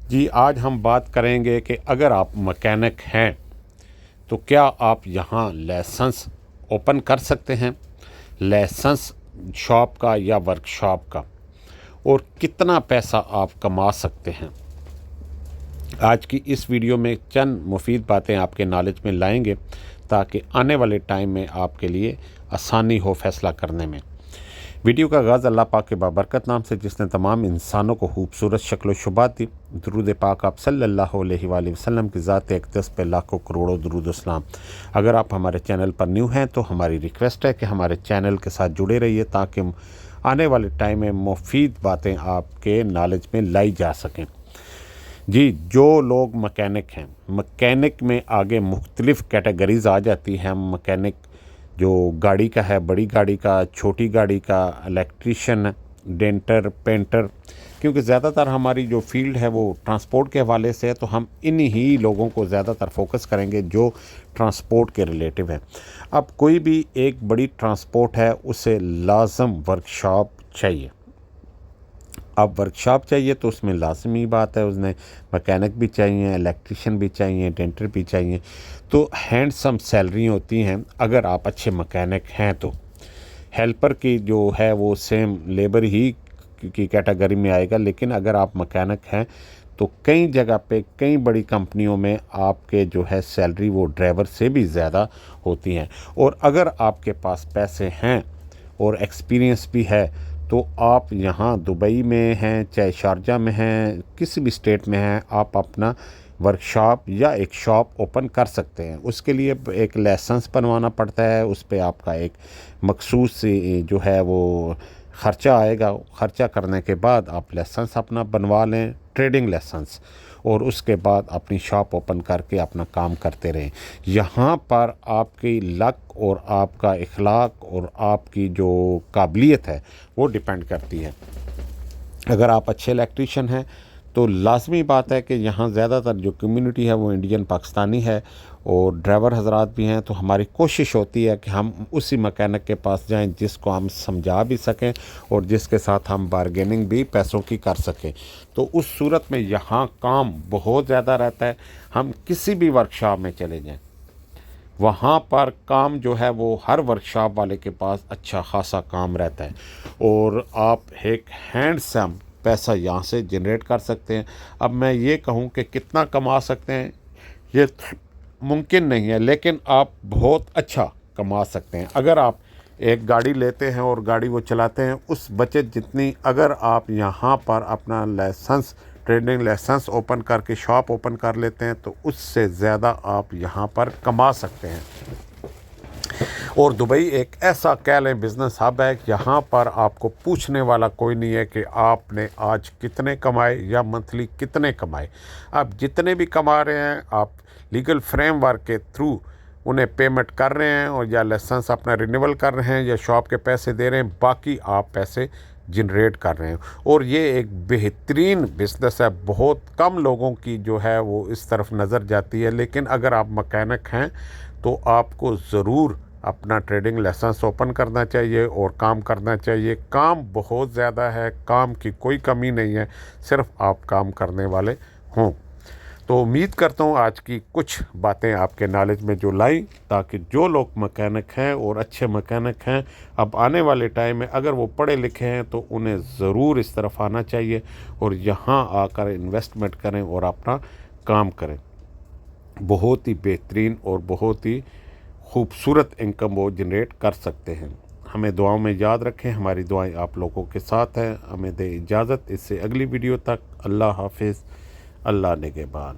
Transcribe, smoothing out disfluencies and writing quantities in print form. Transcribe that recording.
جی آج ہم بات کریں گے کہ اگر آپ مکینک ہیں تو کیا آپ یہاں لائسنس اوپن کر سکتے ہیں، لائسنس شاپ کا یا ورک شاپ کا، اور کتنا پیسہ آپ کما سکتے ہیں۔ آج کی اس ویڈیو میں چند مفید باتیں آپ کے نالج میں لائیں گے تاکہ آنے والے ٹائم میں آپ کے لیے آسانی ہو فیصلہ کرنے میں۔ ویڈیو کا آغاز اللہ پاک کے بابرکت نام سے جس نے تمام انسانوں کو خوبصورت شکل و شبات دی۔ درود پاک آپ صلی اللہ علیہ وآلہ وسلم کی ذات اقدس پہ لاکھوں کروڑوں درود و سلام۔ اگر آپ ہمارے چینل پر نیو ہیں تو ہماری ریکویسٹ ہے کہ ہمارے چینل کے ساتھ جڑے رہیے تاکہ آنے والے ٹائم میں مفید باتیں آپ کے نالج میں لائی جا سکیں۔ جی جو لوگ مکینک ہیں، مکینک میں آگے مختلف کیٹیگریز آ جاتی ہیں۔ مکینک جو گاڑی کا ہے، بڑی گاڑی کا، چھوٹی گاڑی کا، الیکٹریشین، ڈینٹر، پینٹر، کیونکہ زیادہ تر ہماری جو فیلڈ ہے وہ ٹرانسپورٹ کے حوالے سے ہے تو ہم انہی ہی لوگوں کو زیادہ تر فوکس کریں گے جو ٹرانسپورٹ کے ریلیٹیو ہے۔ اب کوئی بھی ایک بڑی ٹرانسپورٹ ہے اسے لازم ورک شاپ چاہیے۔ اب ورک شاپ چاہیے تو اس میں لازمی بات ہے اس نے مکینک بھی چاہیے، الیکٹریشین بھی چاہیے، ڈینٹر بھی چاہیے، تو ہینڈسم سیلری ہوتی ہیں اگر آپ اچھے مکینک ہیں تو۔ ہیلپر کی جو ہے وہ سیم لیبر ہی کی کیٹیگری میں آئے گا، لیکن اگر آپ مکینک ہیں تو کئی جگہ پہ کئی بڑی کمپنیوں میں آپ کے جو ہے سیلری وہ ڈرائیور سے بھی زیادہ ہوتی ہیں۔ اور اگر آپ کے پاس پیسے ہیں اور ایکسپیرینس بھی ہے تو آپ یہاں دبئی میں ہیں، چاہے شارجہ میں ہیں، کسی بھی اسٹیٹ میں ہیں، آپ اپنا ورک شاپ یا ایک شاپ اوپن کر سکتے ہیں۔ اس کے لیے ایک لائسنس بنوانا پڑتا ہے، اس پہ آپ کا ایک مخصوص جو ہے وہ خرچہ آئے گا۔ خرچہ کرنے کے بعد آپ لائسنس اپنا بنوا لیں، ٹریڈنگ لائسنس، اور اس کے بعد اپنی شاپ اوپن کر کے اپنا کام کرتے رہیں۔ یہاں پر آپ کی لک اور آپ کا اخلاق اور آپ کی جو قابلیت ہے وہ ڈیپینڈ کرتی ہے۔ اگر آپ اچھے الیکٹریشین ہیں تو لازمی بات ہے کہ یہاں زیادہ تر جو کمیونٹی ہے وہ انڈین پاکستانی ہے اور ڈرائیور حضرات بھی ہیں، تو ہماری کوشش ہوتی ہے کہ ہم اسی مکینک کے پاس جائیں جس کو ہم سمجھا بھی سکیں اور جس کے ساتھ ہم بارگیننگ بھی پیسوں کی کر سکیں۔ تو اس صورت میں یہاں کام بہت زیادہ رہتا ہے۔ ہم کسی بھی ورکشاپ میں چلے جائیں، وہاں پر کام جو ہے وہ ہر ورکشاپ والے کے پاس اچھا خاصا کام رہتا ہے اور آپ ایک ہینڈسم پیسہ یہاں سے جنریٹ کر سکتے ہیں۔ اب میں یہ کہوں کہ کتنا کما سکتے ہیں یہ ممکن نہیں ہے، لیکن آپ بہت اچھا کما سکتے ہیں۔ اگر آپ ایک گاڑی لیتے ہیں اور گاڑی وہ چلاتے ہیں، اس بچت جتنی اگر آپ یہاں پر اپنا لائسنس، ٹریڈنگ لائسنس اوپن کر کے شاپ اوپن کر لیتے ہیں تو اس سے زیادہ آپ یہاں پر کما سکتے ہیں۔ اور دبئی ایک ایسا کہہ لیں بزنس ہب ہے، یہاں پر آپ کو پوچھنے والا کوئی نہیں ہے کہ آپ نے آج کتنے کمائے یا منتھلی کتنے کمائے۔ آپ جتنے بھی کما رہے ہیں آپ لیگل فریم ورک کے تھرو انہیں پیمنٹ کر رہے ہیں، اور یا لائسنس اپنا رینیول کر رہے ہیں یا شاپ کے پیسے دے رہے ہیں، باقی آپ پیسے جنریٹ کر رہے ہیں۔ اور یہ ایک بہترین بزنس ہے، بہت کم لوگوں کی جو ہے وہ اس طرف نظر جاتی ہے، لیکن اگر آپ مکینک ہیں تو آپ کو ضرور اپنا ٹریڈنگ لائسنس اوپن کرنا چاہیے اور کام کرنا چاہیے۔ کام بہت زیادہ ہے، کام کی کوئی کمی نہیں ہے، صرف آپ کام کرنے والے ہوں۔ تو امید کرتا ہوں آج کی کچھ باتیں آپ کے نالج میں جو لائیں تاکہ جو لوگ مکینک ہیں اور اچھے مکینک ہیں اب آنے والے ٹائم میں اگر وہ پڑھے لکھے ہیں تو انہیں ضرور اس طرف آنا چاہیے اور یہاں آ کر انویسٹمنٹ کریں اور اپنا کام کریں۔ بہت ہی بہترین اور بہت ہی خوبصورت انکم وہ جنریٹ کر سکتے ہیں۔ ہمیں دعاؤں میں یاد رکھیں، ہماری دعائیں آپ لوگوں کے ساتھ ہیں۔ ہمیں دے اجازت اس سے اگلی ویڈیو تک۔ اللہ حافظ، اللہ نگہبان۔